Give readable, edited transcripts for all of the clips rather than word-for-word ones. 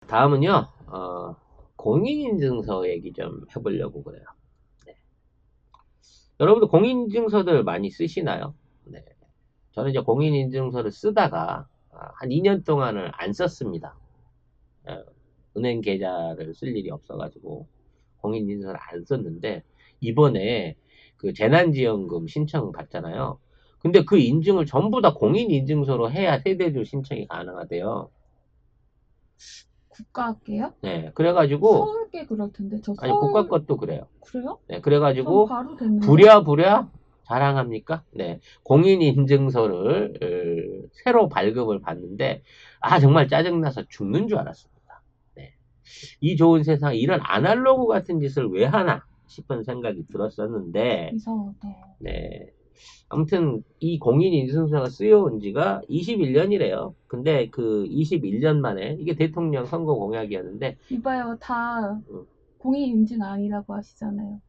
다음은요, 공인인증서 얘기 좀 해보려고 그래요. 네. 여러분도 공인인증서들 많이 쓰시나요? 네. 저는 이제 공인인증서를 쓰다가 한 2년 동안을 안 썼습니다. 어, 은행 계좌를 쓸 일이 없어가지고 공인인증서를 안 썼는데 이번에 그 재난지원금 신청 받잖아요. 근데 그 인증을 전부 다 공인인증서로 해야 세대주 신청이 가능하대요. 국가학계요? 네, 그래가지고 서울계 그럴 텐데 저 아니 국가 서울 것도 그래요. 그래요? 네, 전 그래가지고 바로 됐는데. 부랴부랴 자랑합니까? 네, 공인인증서를 새로 발급을 받는데 정말 짜증나서 죽는 줄 알았습니다. 네, 이 좋은 세상 이런 아날로그 같은 짓을 왜 하나 싶은 생각이 들었었는데 이상하다. 네, 아무튼 이 공인인증서가 쓰여온 지가 21년이래요. 근데 그 21년 만에 이게 대통령 선거 공약이었는데 이봐요, 다 음, 공인인증 아니라고 하시잖아요.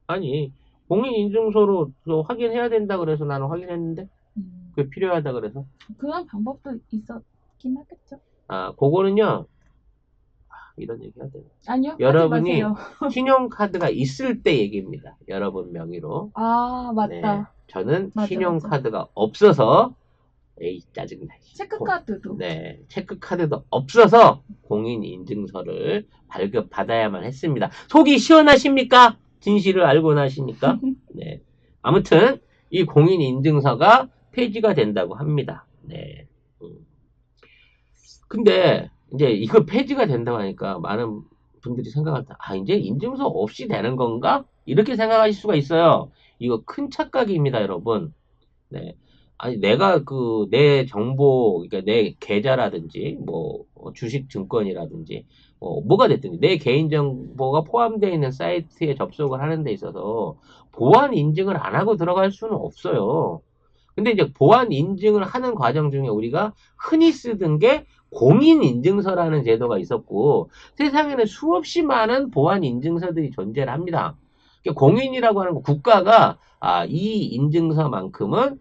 아니 공인인증서로 또 확인해야 된다 그래서 나는 확인했는데 음, 그게 필요하다 그래서 그런 방법도 있었긴 하겠죠. 그거는요 이런 얘기 해야 돼요. 아니요, 하지 여러분이 마세요. 신용카드가 있을 때 얘기입니다. 여러분 명의로. 아, 네, 맞다. 저는 맞아, 맞아. 신용카드가 없어서 에이 짜증나. 체크카드도. 네, 체크카드도 없어서 공인인증서를 발급받아야만 했습니다. 속이 시원하십니까? 진실을 알고 나시니까. 네. 아무튼 이 공인인증서가 폐지가 된다고 합니다. 네. 근데 이제 이거 폐지가 된다고 하니까 많은 분들이 생각할 때, 이제 인증서 없이 되는 건가? 이렇게 생각하실 수가 있어요. 이거 큰 착각입니다, 여러분. 네. 아니, 내가 내 정보, 그러니까 내 계좌라든지, 뭐, 주식 증권이라든지, 뭐가 됐든지, 내 개인정보가 포함되어 있는 사이트에 접속을 하는 데 있어서 보안 인증을 안 하고 들어갈 수는 없어요. 근데 이제 보안 인증을 하는 과정 중에 우리가 흔히 쓰던 게 공인 인증서라는 제도가 있었고 세상에는 수없이 많은 보안 인증서들이 존재를 합니다. 그러니까 공인이라고 하는 거 국가가 이 인증서만큼은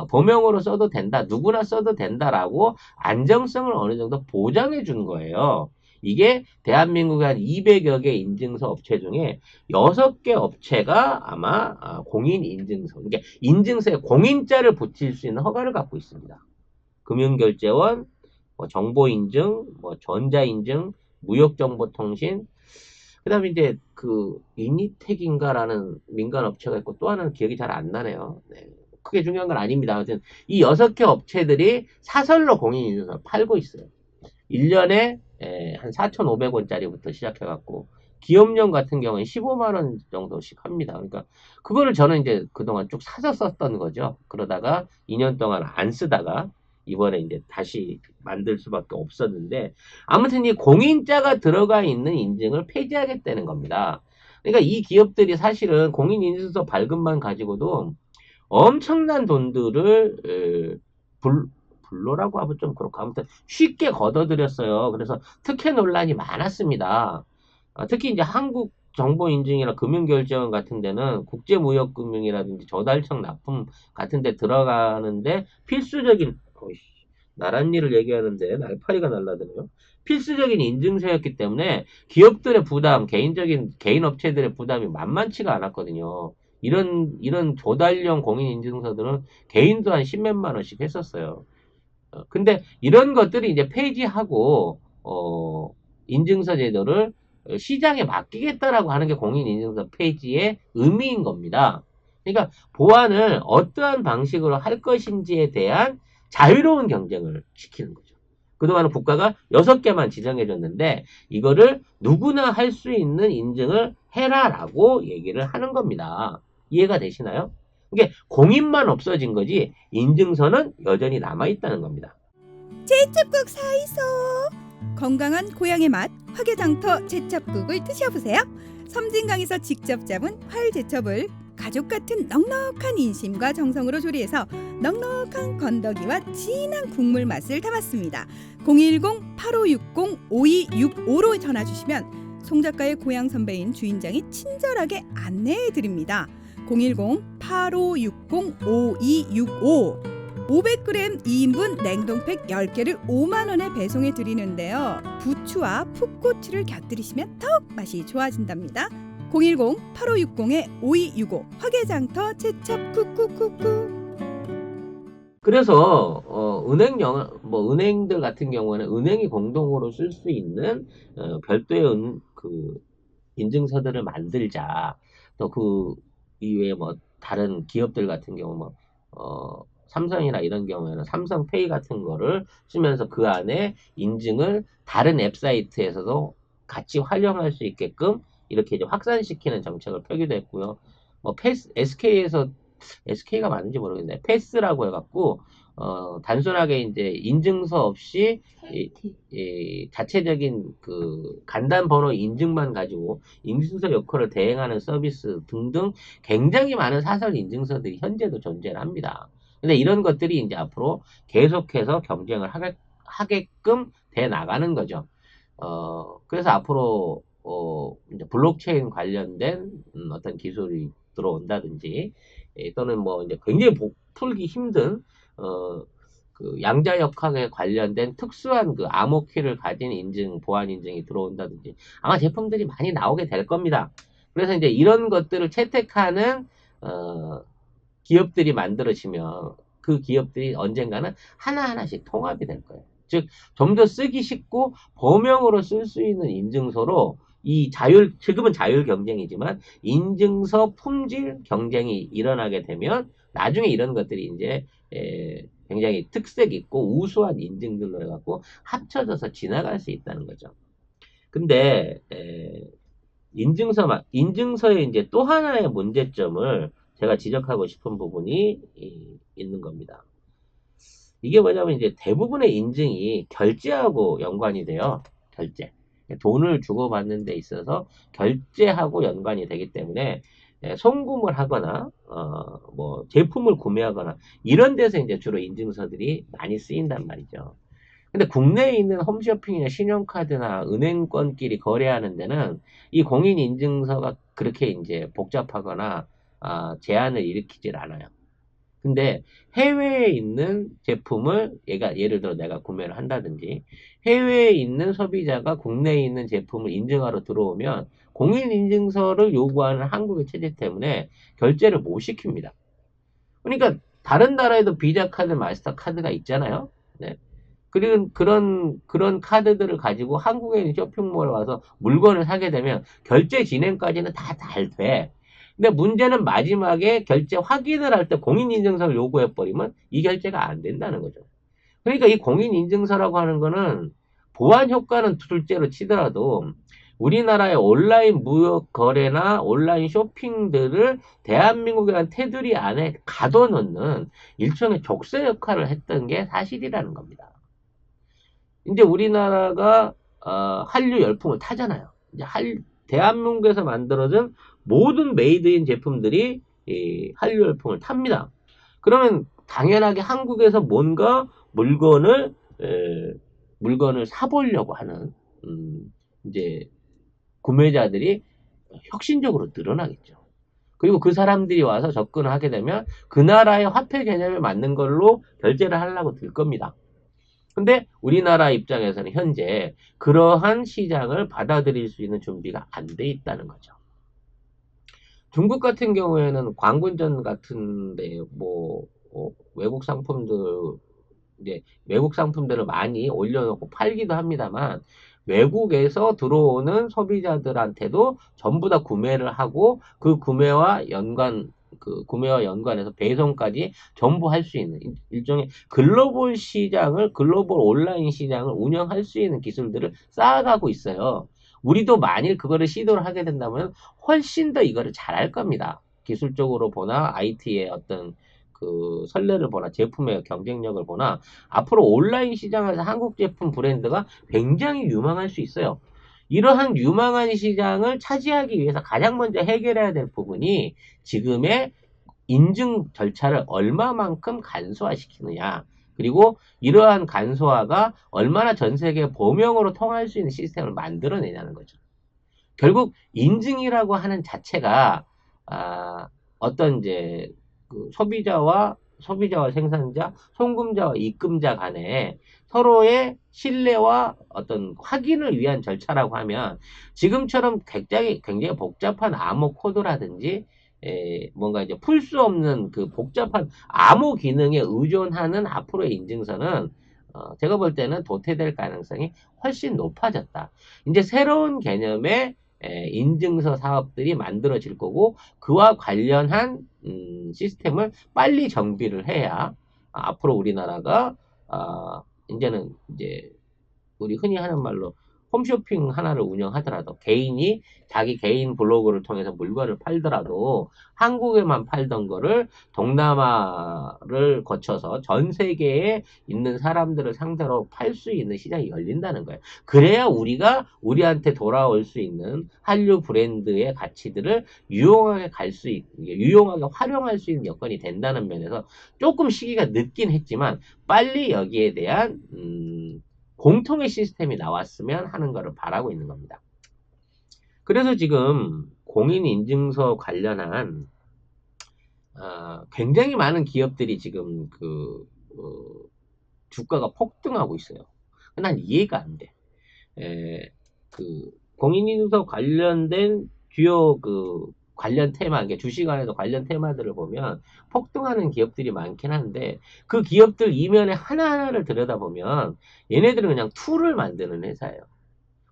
범용으로 써도 된다, 누구나 써도 된다라고 안정성을 어느 정도 보장해 준 거예요. 이게 대한민국의 한 200여 개 인증서 업체 중에 6개 업체가 아마 공인 인증서, 그러니까 인증서에 공인자를 붙일 수 있는 허가를 갖고 있습니다. 금융결제원, 뭐 정보인증, 뭐 전자인증, 무역정보통신, 그 다음에 이제 이니텍인가라는 민간 업체가 있고 또 하나는 기억이 잘 안 나네요. 네. 크게 중요한 건 아닙니다. 아무튼 이 6개 업체들이 사설로 공인인증서를 팔고 있어요. 1년에 한 4,500원짜리부터 시작해갖고 기업용 같은 경우는 15만 원 정도씩 합니다. 그러니까 그거를 저는 이제 그동안 쭉 사서 썼던 거죠. 그러다가 2년 동안 안 쓰다가 이번에 이제 다시 만들 수밖에 없었는데 아무튼 이 공인자가 들어가 있는 인증을 폐지하겠다는 겁니다. 그러니까 이 기업들이 사실은 공인인증서 발급만 가지고도 엄청난 돈들을 불로라고 하면 좀 그렇고 아무튼 쉽게 걷어들였어요. 그래서 특혜 논란이 많았습니다. 특히 이제 한국 정보인증이나 금융결제원 같은 데는 국제무역금융이라든지 조달청 납품 같은 데 들어가는데 필수적인 나란 일을 얘기하는데 날파리가 날라드네요. 필수적인 인증서였기 때문에 기업들의 부담, 개인 업체들의 부담이 만만치가 않았거든요. 이런 조달용 공인인증서들은 개인도 한 10몇만 원씩 했었어요. 근데 이런 것들이 이제 폐지하고 인증서 제도를 시장에 맡기겠다라고 하는 게 공인인증서 폐지의 의미인 겁니다. 그러니까 보안을 어떠한 방식으로 할 것인지에 대한 자유로운 경쟁을 시키는 거죠. 그동안은 국가가 6개만 지정해줬는데 이거를 누구나 할 수 있는 인증을 해라라고 얘기를 하는 겁니다. 이해가 되시나요? 이게 공인만 없어진 거지 인증서는 여전히 남아있다는 겁니다. 제첩국 사이소. 건강한 고향의 맛 화개장터 제첩국을 드셔보세요. 섬진강에서 직접 잡은 활제첩을 가족 같은 넉넉한 인심과 정성으로 조리해서 넉넉한 건더기와 진한 국물 맛을 담았습니다. 010-8560-5265로 전화주시면 송 작가의 고향 선배인 주인장이 친절하게 안내해 드립니다. 010-8560-5265 500g 2인분 냉동팩 10개를 5만 원에 배송해 드리는데요. 부추와 풋고추를 곁들이시면 더욱 맛이 좋아진답니다. 010-8560-5265 화개장터 제첩 쿡쿡쿡쿡. 그래서 은행들 같은 경우에는 은행이 공동으로 쓸 수 있는 별도의 그 인증서들을 만들자. 또 그 이외에 뭐 다른 기업들 같은 경우 삼성이나 이런 경우에는 삼성페이 같은 거를 쓰면서 그 안에 인증을 다른 앱 사이트에서도 같이 활용할 수 있게끔 이렇게 이제 확산시키는 정책을 펴기도 했고요. SK가 맞는지 모르겠는데 패스라고 해갖고 단순하게 이제 인증서 없이 이 자체적인 그 간단 번호 인증만 가지고 인증서 역할을 대행하는 서비스 등등 굉장히 많은 사설 인증서들이 현재도 존재를 합니다. 근데 이런 것들이 이제 앞으로 계속해서 경쟁을 하게끔 돼 나가는 거죠. 그래서 앞으로 이제 블록체인 관련된 어떤 기술이 들어온다든지 또는 뭐 이제 굉장히 풀기 힘든 그 양자역학에 관련된 특수한 그 암호키를 가진 보안 인증이 들어온다든지 아마 제품들이 많이 나오게 될 겁니다. 그래서 이제 이런 것들을 채택하는 기업들이 만들어지면 그 기업들이 언젠가는 하나하나씩 통합이 될 거예요. 즉, 좀 더 쓰기 쉽고 범용으로 쓸 수 있는 인증서로 지금은 자율 경쟁이지만 인증서 품질 경쟁이 일어나게 되면 나중에 이런 것들이 이제 굉장히 특색 있고 우수한 인증들로 해갖고 합쳐져서 지나갈 수 있다는 거죠. 근데 인증서의 이제 또 하나의 문제점을 제가 지적하고 싶은 부분이 있는 겁니다. 이게 뭐냐면 이제 대부분의 인증이 결제하고 연관이 돼요. 결제. 돈을 주고받는 데 있어서 결제하고 연관이 되기 때문에 송금을 하거나 뭐 제품을 구매하거나 이런 데서 이제 주로 인증서들이 많이 쓰인단 말이죠. 근데 국내에 있는 홈쇼핑이나 신용카드나 은행권끼리 거래하는 데는 이 공인 인증서가 그렇게 이제 복잡하거나 제한을 일으키질 않아요. 근데 해외에 있는 제품을 예를 들어 내가 구매를 한다든지 해외에 있는 소비자가 국내에 있는 제품을 인증하러 들어오면 공인인증서를 요구하는 한국의 체제 때문에 결제를 못 시킵니다. 그러니까 다른 나라에도 비자 카드, 마스터 카드가 있잖아요. 네. 그리고 그런 카드들을 가지고 한국에 있는 쇼핑몰에 와서 물건을 사게 되면 결제 진행까지는 다 잘 돼. 근데 문제는 마지막에 결제 확인을 할 때 공인인증서를 요구해버리면 이 결제가 안 된다는 거죠. 그러니까 이 공인인증서라고 하는 거는 보안 효과는 둘째로 치더라도 우리나라의 온라인 무역 거래나 온라인 쇼핑들을 대한민국이라는 테두리 안에 가둬놓는 일종의 족쇄 역할을 했던 게 사실이라는 겁니다. 이제 우리나라가 한류 열풍을 타잖아요. 이제 대한민국에서 만들어진 모든 메이드인 제품들이 한류 열풍을 탑니다. 그러면 당연하게 한국에서 뭔가 물건을 사보려고 하는 이제 구매자들이 혁신적으로 늘어나겠죠. 그리고 그 사람들이 와서 접근을 하게 되면 그 나라의 화폐 개념에 맞는 걸로 결제를 하려고 들 겁니다. 근데 우리나라 입장에서는 현재 그러한 시장을 받아들일 수 있는 준비가 안 돼 있다는 거죠. 중국 같은 경우에는 광군전 같은데 외국 상품들을 많이 올려놓고 팔기도 합니다만 외국에서 들어오는 소비자들한테도 전부 다 구매를 하고 그 구매와 연관해서 배송까지 전부 할 수 있는 일종의 글로벌 온라인 시장을 운영할 수 있는 기술들을 쌓아가고 있어요. 우리도 만일 그거를 시도를 하게 된다면 훨씬 더 이거를 잘할 겁니다. 기술적으로 보나 IT의 어떤 그 선례를 보나 제품의 경쟁력을 보나 앞으로 온라인 시장에서 한국 제품 브랜드가 굉장히 유망할 수 있어요. 이러한 유망한 시장을 차지하기 위해서 가장 먼저 해결해야 될 부분이 지금의 인증 절차를 얼마만큼 간소화시키느냐, 그리고 이러한 간소화가 얼마나 전 세계 범용으로 통할 수 있는 시스템을 만들어내냐는 거죠. 결국 인증이라고 하는 자체가 어떤 이제 그 소비자와 소비자와 생산자, 송금자와 입금자 간에 서로의 신뢰와 어떤 확인을 위한 절차라고 하면 지금처럼 굉장히 복잡한 암호 코드라든지 뭔가 이제 풀 수 없는 그 복잡한 암호 기능에 의존하는 앞으로의 인증서는 제가 볼 때는 도태될 가능성이 훨씬 높아졌다. 이제 새로운 개념의 인증서 사업들이 만들어질 거고 그와 관련한 시스템을 빨리 정비를 해야 앞으로 우리나라가 이제는 이제 우리 흔히 하는 말로 홈쇼핑 하나를 운영하더라도 개인이 자기 개인 블로그를 통해서 물건을 팔더라도 한국에만 팔던 거를 동남아를 거쳐서 전 세계에 있는 사람들을 상대로 팔 수 있는 시장이 열린다는 거예요. 그래야 우리가 우리한테 돌아올 수 있는 한류 브랜드의 가치들을 유용하게 활용할 수 있는 여건이 된다는 면에서 조금 시기가 늦긴 했지만 빨리 여기에 대한 공통의 시스템이 나왔으면 하는 것을 바라고 있는 겁니다. 그래서 지금 공인인증서 관련한 굉장히 많은 기업들이 지금 주가가 폭등하고 있어요. 난 이해가 안 돼. 공인인증서 관련된 주요 관련 테마, 그러니까 주식안에서 관련 테마들을 보면 폭등하는 기업들이 많긴 한데 그 기업들 이면에 하나하나를 들여다보면 얘네들은 그냥 툴을 만드는 회사예요.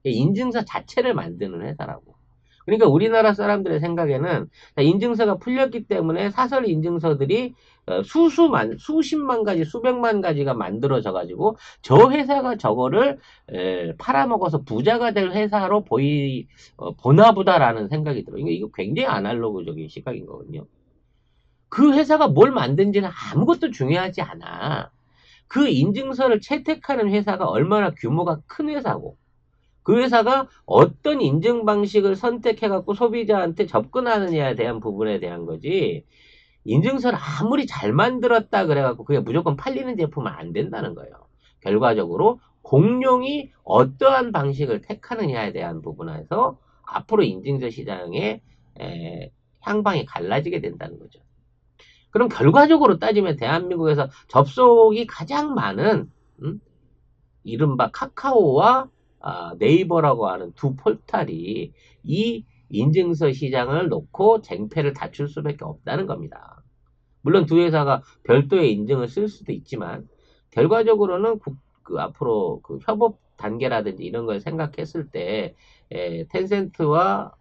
인증서 자체를 만드는 회사라고. 그러니까 우리나라 사람들의 생각에는 인증서가 풀렸기 때문에 사설 인증서들이 수십만 가지, 수백만 가지가 만들어져 가지고 저 회사가 저거를 팔아먹어서 부자가 될 회사로 보나보다라는 생각이 들어요. 이거 굉장히 아날로그적인 시각인 거거든요. 그 회사가 뭘 만든지는 아무것도 중요하지 않아. 그 인증서를 채택하는 회사가 얼마나 규모가 큰 회사고 그 회사가 어떤 인증 방식을 선택해갖고 소비자한테 접근하느냐에 대한 부분에 대한 거지, 인증서를 아무리 잘 만들었다 그래갖고 그게 무조건 팔리는 제품은 안 된다는 거예요. 결과적으로 공룡이 어떠한 방식을 택하느냐에 대한 부분에서 앞으로 인증서 시장의 향방이 갈라지게 된다는 거죠. 그럼 결과적으로 따지면 대한민국에서 접속이 가장 많은 이른바 카카오와 네이버라고 하는 두 포탈이 이 인증서 시장을 놓고 쟁패를 다툴 수밖에 없다는 겁니다. 물론 두 회사가 별도의 인증을 쓸 수도 있지만 결과적으로는 앞으로 협업 단계라든지 이런 걸 생각했을 때 텐센트와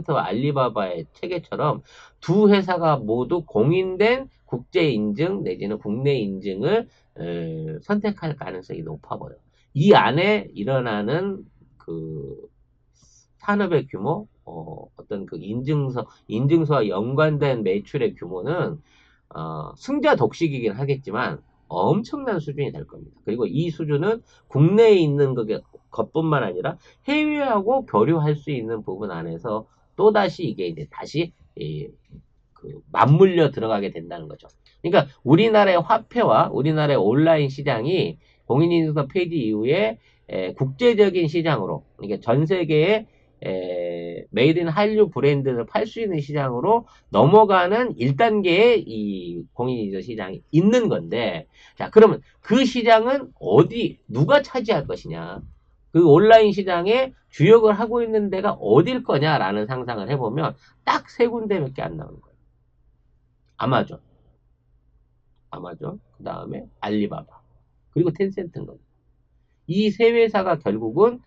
알리바바의 체계처럼 두 회사가 모두 공인된 국제 인증 내지는 국내 인증을 선택할 가능성이 높아 보여요. 이 안에 일어나는 산업의 규모, 어떤 인증서와 연관된 매출의 규모는, 승자 독식이긴 하겠지만 엄청난 수준이 될 겁니다. 그리고 이 수준은 국내에 있는 것뿐만 아니라 해외하고 교류할 수 있는 부분 안에서 또다시 이게 이제 다시 맞물려 들어가게 된다는 거죠. 그러니까 우리나라의 화폐와 우리나라의 온라인 시장이 공인인증서 폐지 이후에 국제적인 시장으로, 그러니까 전 세계에 메이드 인 한류 브랜드를 팔 수 있는 시장으로 넘어가는 1단계의 이 공인인증서 시장이 있는 건데, 자, 그러면 그 시장은 누가 차지할 것이냐? 그 온라인 시장에 주역을 하고 있는 데가 어딜 거냐라는 상상을 해보면 딱 세 군데밖에 안 나오는 거예요. 아마존, 그 다음에 알리바바, 그리고 텐센트인 겁니다. 이 세 회사가 결국은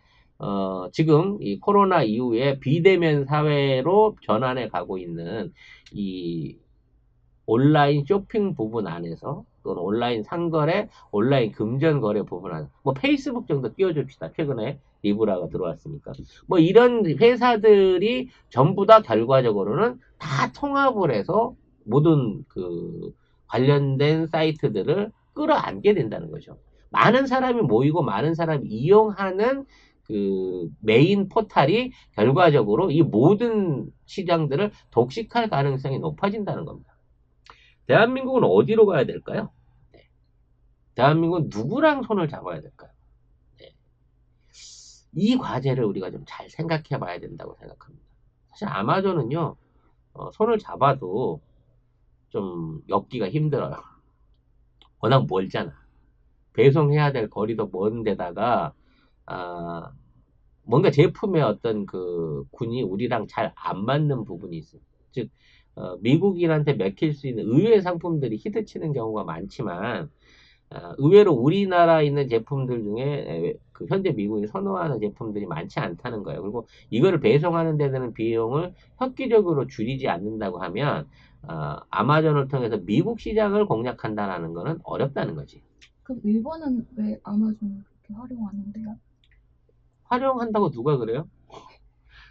지금 이 코로나 이후에 비대면 사회로 전환해 가고 있는 이 온라인 쇼핑 부분 안에서, 또는 온라인 상거래, 온라인 금전거래 부분 안에서, 뭐 페이스북 정도 띄워줍시다. 최근에 리브라가 들어왔으니까. 뭐 이런 회사들이 전부 다 결과적으로는 다 통합을 해서 모든 관련된 사이트들을 끌어안게 된다는 거죠. 많은 사람이 모이고 많은 사람이 이용하는 메인 포탈이 결과적으로 이 모든 시장들을 독식할 가능성이 높아진다는 겁니다. 대한민국은 어디로 가야 될까요? 네. 대한민국은 누구랑 손을 잡아야 될까요? 네. 이 과제를 우리가 좀 잘 생각해 봐야 된다고 생각합니다. 사실 아마존은요, 손을 잡아도 좀 엮기가 힘들어요. 워낙 멀잖아. 배송해야 될 거리도 먼 데다가 아, 뭔가 제품의 어떤 그 군이 우리랑 잘 안 맞는 부분이 있어요. 즉 미국인한테 먹힐 수 있는 의외의 상품들이 히트치는 경우가 많지만 의외로 우리나라에 있는 제품들 중에 그 현재 미국이 선호하는 제품들이 많지 않다는 거예요. 그리고 이거를 배송하는 데 드는 비용을 획기적으로 줄이지 않는다고 하면 아마존을 통해서 미국 시장을 공략한다는 거는 어렵다는 거지. 그럼 일본은 왜 아마존을 그렇게 활용하는데요? 활용한다고 누가 그래요?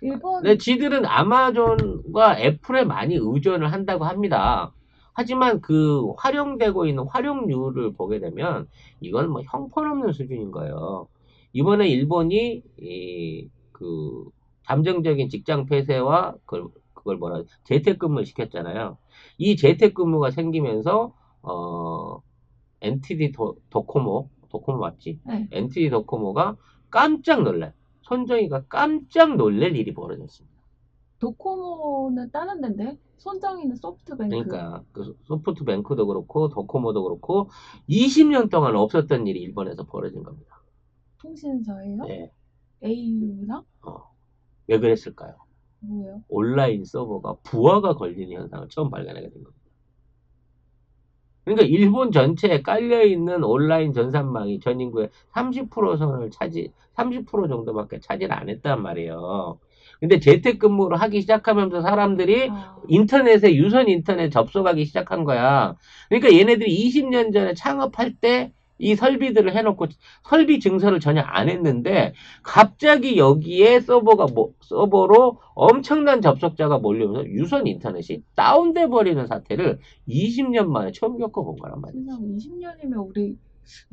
일본 네, 지들은 아마존과 애플에 많이 의존을 한다고 합니다. 하지만 그 활용되고 있는 활용률을 보게 되면 이건 뭐 형편없는 수준인 거예요. 이번에 일본이 그 잠정적인 직장 폐쇄와 그걸 뭐라 재택근무를 시켰잖아요. 이 재택근무가 생기면서 NTT 도코모 맞지? 네. NTT 도코모가 깜짝 놀래. 손정희가 깜짝 놀랄 일이 벌어졌습니다. 도코모는 다른 데인데 손정이는 소프트뱅크. 그러니까 그 소프트뱅크도 그렇고 도코모도 그렇고 20년 동안 없었던 일이 일본에서 벌어진 겁니다. 통신사예요? 네. AU나? 왜 그랬을까요? 뭐예요? 온라인 서버가 부하가 걸리는 현상을 처음 발견하게 된 겁니다. 그러니까 일본 전체에 깔려있는 온라인 전산망이 전 인구의 30% 선을 30% 정도밖에 차지를 안 했단 말이에요. 근데 재택근무를 하기 시작하면서 사람들이 인터넷에 유선 인터넷 접속하기 시작한 거야. 그러니까 얘네들이 20년 전에 창업할 때 이 설비들을 해놓고 설비 증설을 전혀 안 했는데 갑자기 여기에 서버로 엄청난 접속자가 몰려오면서 유선 인터넷이 다운돼 버리는 사태를 20년 만에 처음 겪어본 거란 말이야. 세상 20년이면 우리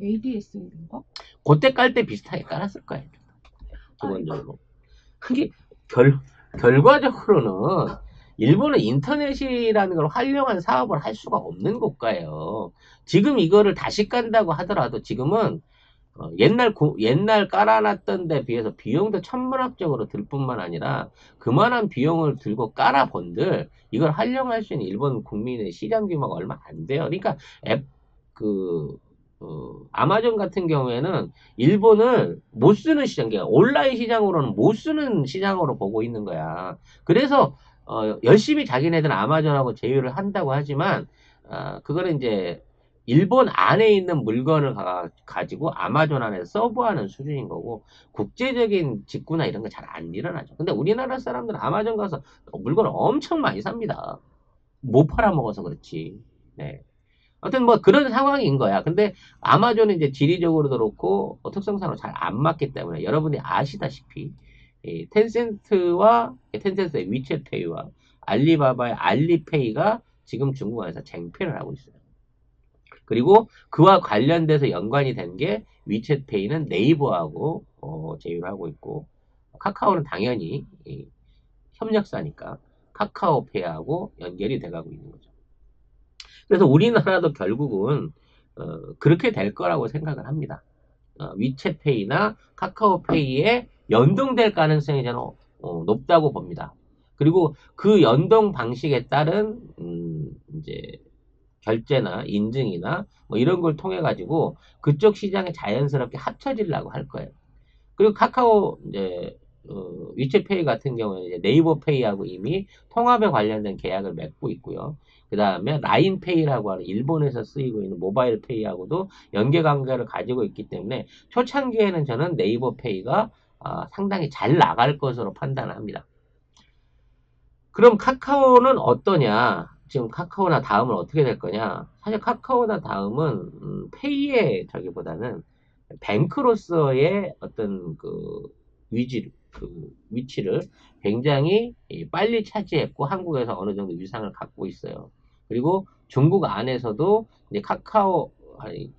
ADSL인가? 그때 깔 때 비슷하게 깔았을 거예요. 기본적으로. 그게 결과적으로는 일본은 인터넷이라는 걸 활용한 사업을 할 수가 없는 국가예요. 지금 이거를 다시 깐다고 하더라도 지금은 옛날 깔아놨던 데 비해서 비용도 천문학적으로 들 뿐만 아니라 그만한 비용을 들고 깔아본들 이걸 활용할 수 있는 일본 국민의 시장 규모가 얼마 안 돼요. 그러니까 아마존 같은 경우에는 일본을 못 쓰는 시장, 그러니까 온라인 시장으로는 못 쓰는 시장으로 보고 있는 거야. 그래서 열심히 자기네들은 아마존하고 제휴를 한다고 하지만 그거는 이제 일본 안에 있는 물건을 가지고 아마존 안에 서브하는 수준인 거고 국제적인 직구나 이런 거 잘 안 일어나죠. 근데 우리나라 사람들은 아마존 가서 물건을 엄청 많이 삽니다. 못 팔아먹어서 그렇지. 네. 아무튼 뭐 그런 상황인 거야. 근데 아마존은 이제 지리적으로도 그렇고 특성상으로 잘 안 맞기 때문에 여러분이 아시다시피 텐센트의 위챗페이와 알리바바의 알리페이가 지금 중국 안에서 쟁패를 하고 있어요. 그리고 그와 관련돼서 연관이 된 게 위챗페이는 네이버하고 제휴를 하고 있고 카카오는 당연히 협력사니까 카카오페이하고 연결이 돼가고 있는 거죠. 그래서 우리나라도 결국은 그렇게 될 거라고 생각을 합니다. 위챗페이나 카카오페이에 연동될 가능성이 저는 높다고 봅니다. 그리고 그 연동 방식에 따른 이제 결제나 인증이나 뭐 이런 걸 통해 가지고 그쪽 시장에 자연스럽게 합쳐지려고 할 거예요. 그리고 카카오 이제 위챗페이 같은 경우는 이제 네이버페이하고 이미 통합에 관련된 계약을 맺고 있고요. 그 다음에 라인페이라고 하는 일본에서 쓰이고 있는 모바일페이하고도 연계 관계를 가지고 있기 때문에 초창기에는 저는 네이버페이가 상당히 잘 나갈 것으로 판단합니다. 그럼 카카오는 어떠냐? 지금 카카오나 다음은 어떻게 될 거냐? 사실 카카오나 다음은 페이의 저기보다는 뱅크로서의 어떤 위치를 굉장히 빨리 차지했고 한국에서 어느 정도 위상을 갖고 있어요. 그리고 중국 안에서도 이제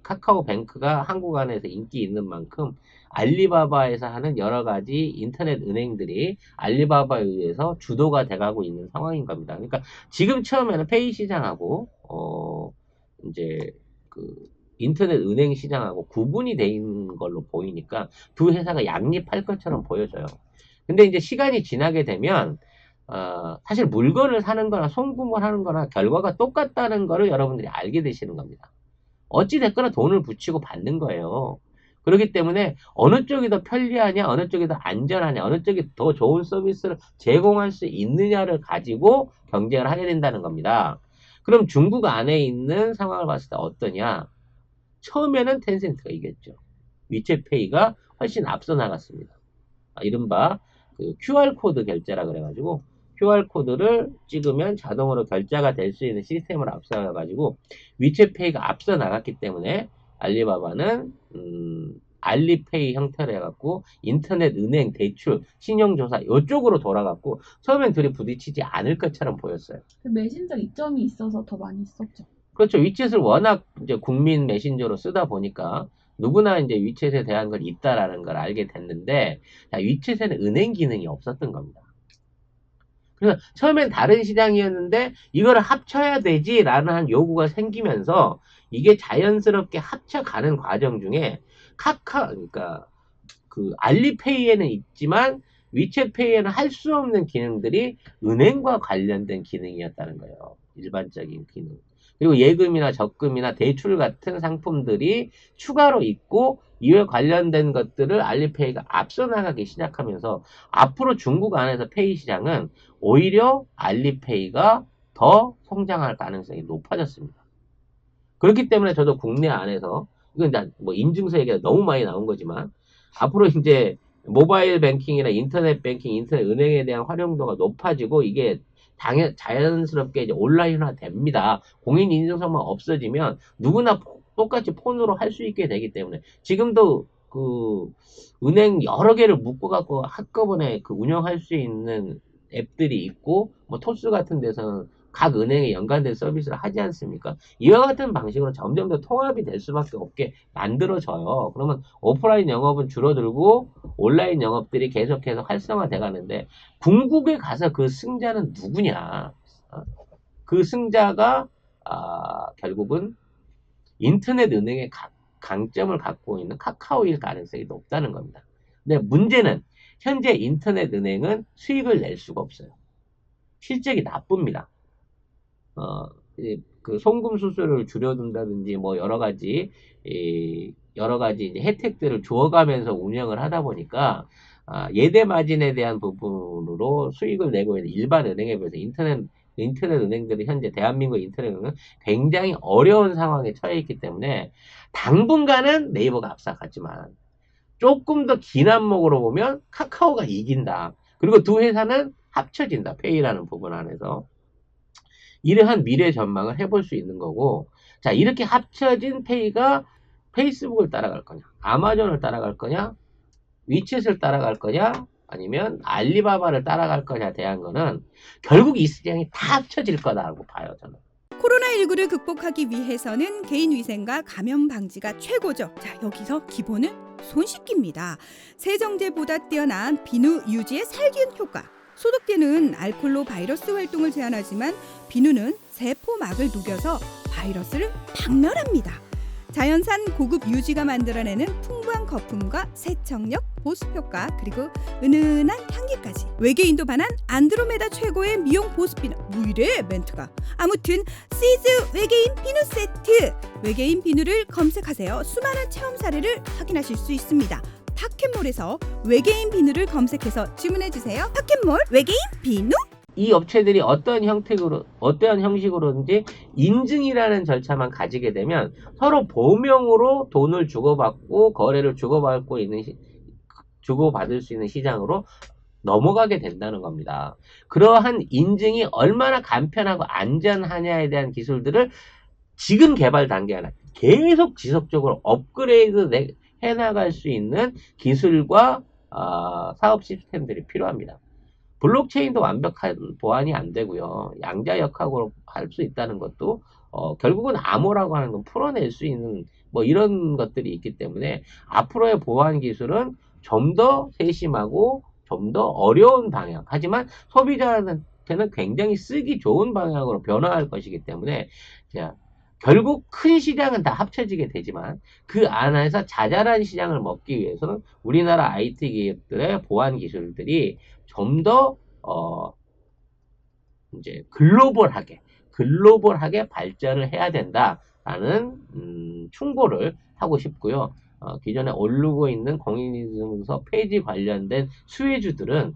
카카오뱅크가 한국 안에서 인기 있는 만큼 알리바바에서 하는 여러 가지 인터넷 은행들이 알리바바에 의해서 주도가 돼가고 있는 상황인 겁니다. 그러니까 지금 처음에는 페이 시장하고 이제 인터넷 은행 시장하고 구분이 돼 있는 걸로 보이니까 두 회사가 양립할 것처럼 보여져요. 근데 이제 시간이 지나게 되면 사실 물건을 사는 거나 송금을 하는 거나 결과가 똑같다는 거를 여러분들이 알게 되시는 겁니다. 어찌 됐거나 돈을 붙이고 받는 거예요. 그렇기 때문에 어느 쪽이 더 편리하냐, 어느 쪽이 더 안전하냐, 어느 쪽이 더 좋은 서비스를 제공할 수 있느냐를 가지고 경쟁을 하게 된다는 겁니다. 그럼 중국 안에 있는 상황을 봤을 때 어떠냐? 처음에는 텐센트가 이겼죠. 위챗페이가 훨씬 앞서 나갔습니다. 이른바 그 QR코드 결제라 그래가지고 QR코드를 찍으면 자동으로 결제가 될 수 있는 시스템을 앞서가지고 위챗페이가 앞서 나갔기 때문에 알리바바는 알리페이 형태로 해갖고 인터넷 은행 대출 신용조사 이쪽으로 돌아갔고 처음엔 둘이 부딪히지 않을 것처럼 보였어요. 그 메신저 이점이 있어서 더 많이 썼죠. 그렇죠. 위챗을 워낙 이제 국민 메신저로 쓰다 보니까 누구나 이제 위챗에 대한 걸 있다라는 걸 알게 됐는데, 자, 위챗에는 은행 기능이 없었던 겁니다. 그래서 처음엔 다른 시장이었는데 이거를 합쳐야 되지라는 한 요구가 생기면서 이게 자연스럽게 합쳐가는 과정 중에 그러니까 그 알리페이에는 있지만 위챗페이에는 할 수 없는 기능들이 은행과 관련된 기능이었다는 거예요. 일반적인 기능. 그리고 예금이나 적금이나 대출 같은 상품들이 추가로 있고 이에 관련된 것들을 알리페이가 앞서 나가기 시작하면서 앞으로 중국 안에서 페이 시장은 오히려 알리페이가 더 성장할 가능성이 높아졌습니다. 그렇기 때문에 저도 국내 안에서 이건 뭐 인증서 얘기가 너무 많이 나온 거지만 앞으로 이제 모바일 뱅킹이나 인터넷 뱅킹, 인터넷 은행에 대한 활용도가 높아지고 이게 자연스럽게 이제 온라인화 됩니다. 공인인증서만 없어지면 누구나 똑같이 폰으로 할 수 있게 되기 때문에 지금도 그 은행 여러 개를 묶어갖고 한꺼번에 그 운영할 수 있는 앱들이 있고 뭐 토스 같은 데서는 각 은행에 연관된 서비스를 하지 않습니까? 이와 같은 방식으로 점점 더 통합이 될 수밖에 없게 만들어져요. 그러면 오프라인 영업은 줄어들고 온라인 영업들이 계속해서 활성화돼 가는데 궁극에 가서 그 승자는 누구냐? 그 승자가 결국은 인터넷 은행의 강점을 갖고 있는 카카오일 가능성이 높다는 겁니다. 근데 문제는 현재 인터넷 은행은 수익을 낼 수가 없어요. 실적이 나쁩니다. 그 송금 수수료를 줄여둔다든지 뭐 여러 가지 이제 혜택들을 주어가면서 운영을 하다 보니까 예대 마진에 대한 부분으로 수익을 내고 있는 일반 은행에 비해서 인터넷 은행들이 현재 대한민국 인터넷 은행은 굉장히 어려운 상황에 처해 있기 때문에 당분간은 네이버가 앞서갔지만 조금 더 긴 안목으로 보면 카카오가 이긴다. 그리고 두 회사는 합쳐진다. 페이라는 부분 안에서. 이러한 미래 전망을 해볼 수 있는 거고, 자, 이렇게 합쳐진 페이가 페이스북을 따라갈 거냐, 아마존을 따라갈 거냐, 위챗을 따라갈 거냐, 아니면 알리바바를 따라갈 거냐에 대한 거는 결국 이 시장이 다 합쳐질 거다라고 봐요, 저는. 코로나19를 극복하기 위해서는 개인 위생과 감염 방지가 최고죠. 자, 여기서 기본은 손 씻기입니다. 세정제보다 뛰어난 비누 유지의 살균 효과. 소독제는 알코올로 바이러스 활동을 제한하지만 비누는 세포막을 녹여서 바이러스를 박멸합니다. 자연산 고급 유지가 만들어내는 풍부한 거품과 세척력, 보습 효과, 그리고 은은한 향기까지. 외계인도 반한 안드로메다 최고의 미용 보습 비누. 뭐 이래 멘트가. 아무튼 시즈 외계인 비누 세트. 외계인 비누를 검색하세요. 수많은 체험 사례를 확인하실 수 있습니다. 파켓몰에서 외계인 비누를 검색해서 주문해주세요. 파켓몰 외계인 비누. 이 업체들이 어떠한 형식으로든지 인증이라는 절차만 가지게 되면 서로 보명으로 돈을 주고받고 거래를 주고받을 수 있는 시장으로 넘어가게 된다는 겁니다. 그러한 인증이 얼마나 간편하고 안전하냐에 대한 기술들을 지금 개발 단계 하나 계속 지속적으로 업그레이드 해나갈 수 있는 기술과 사업 시스템들이 필요합니다. 블록체인도 완벽한 보안이 안 되고요. 양자역학으로 할 수 있다는 것도 결국은 암호라고 하는 건 풀어낼 수 있는 뭐 이런 것들이 있기 때문에 앞으로의 보안 기술은 좀 더 세심하고 좀 더 어려운 방향, 하지만 소비자한테는 굉장히 쓰기 좋은 방향으로 변화할 것이기 때문에 결국 큰 시장은 다 합쳐지게 되지만 그 안에서 자잘한 시장을 먹기 위해서는 우리나라 IT 기업들의 보안 기술들이 좀 더 이제 글로벌하게 발전을 해야 된다라는 충고를 하고 싶고요. 기존에 오르고 있는 공인인증서 폐지 관련된 수혜주들은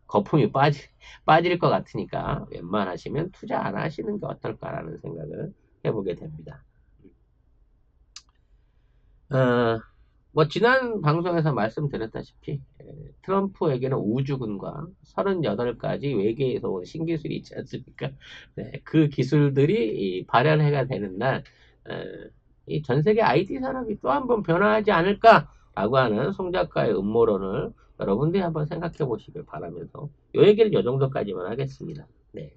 거품이 빠질 것 같으니까 웬만하시면 투자 안 하시는 게 어떨까라는 생각을 해보게 됩니다. 뭐 지난 방송에서 말씀드렸다시피 트럼프에게는 우주군과 38가지 외계에서 온 신기술이 있지 않습니까? 네, 그 기술들이 발현해가 되는 날 이 전 세계 IT 산업이 또 한 번 변화하지 않을까라고 하는 송 작가의 음모론을 여러분들이 한번 생각해 보시길 바라면서 이 얘기는 이 정도까지만 하겠습니다. 네.